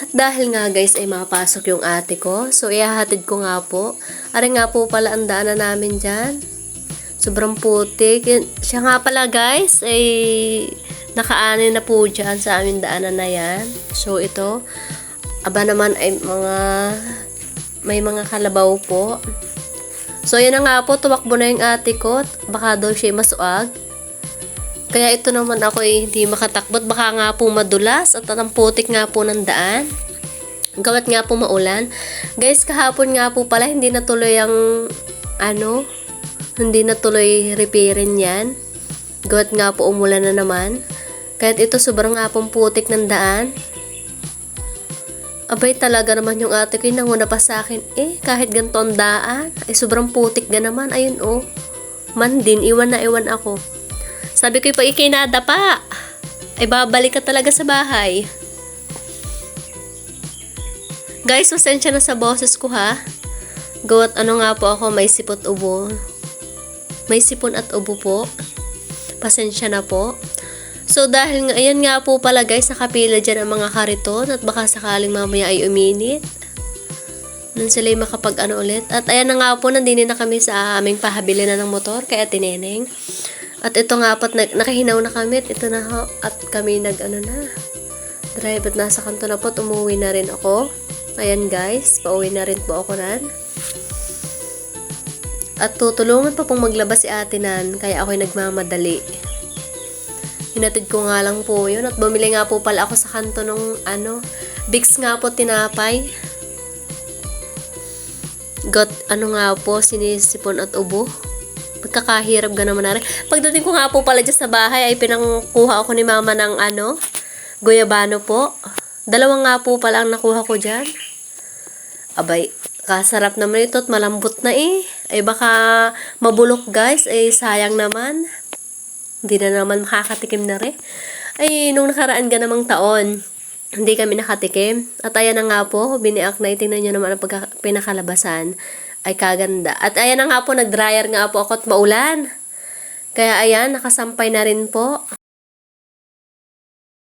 Dahil nga guys ay mapasok yung ate ko. So ihahatid ko nga po. Are nga po pala ang daanan namin dyan. Sobrang putik. Siya nga pala guys ay nakaani na po dyan sa aming daanan na yan. So ito. Aba naman ay may mga kalabaw po. So yan na nga po. Tumakbo na yung ate ko. Baka daw siya masuag. Kaya ito naman ako hindi makatakbot. Baka nga po madulas at ang putik nga po ng daan. Gawat nga po maulan. Guys, kahapon nga po pala hindi natuloy ang hindi natuloy repairin yan. Gawat nga po umulan na naman. Kahit ito sobrang nga pong putik ng daan. Abay talaga naman yung ate ko yung nanguna pa sa akin. Kahit ganito ang daan, ay sobrang putik na naman. Ayun man din, iwan na iwan ako. Sabi ko, pag ikinada pa, ay babalik ka talaga sa bahay. Guys, pasensya na sa boses ko ha. Gawat nga po ako, may sipot ubo. May sipon at ubo po. Pasensya na po. So, dahil ayan nga po pala guys, nakapila dyan ang mga kariton at baka sakaling mamaya ay uminit. Nang sila'y makapag ulit. At ayan na nga po, nandini na kami sa aming pahabili na ng motor, kaya tineneng. At ito nga po, nakahinaw na kami. Ito na ho. At kami drive at nasa kanto na po. Umuwi na rin ako. Ayan guys. Pauwi na rin po ako nan. At tutulungan pa pong maglabas si ate nan. Kaya ako'y nagmamadali. Hinatid ko nga lang po yun. At bumili nga po pala ako sa kanto nung Bix nga po tinapay. Nga po, sinisipon at ubo. Pagkakahirap ga naman na rin. Pagdating ko nga po pala dyan sa bahay, ay pinangkuha ako ni mama ng guyabano po. 2 nga po pala ang nakuha ko dyan. Abay, kasarap naman ito at malambot na Ay baka mabulok guys, ay sayang naman. Hindi na naman makakatikim na rin. Ay, nung nakaraan ga namang taon, hindi kami nakatikim. At ayan na nga po, biniak na tingnan nyo naman ang pinakalabasan. Ay kaganda. At ayan na nga po, nag-dryer nga po ako at maulan. Kaya ayan, nakasampay na rin po.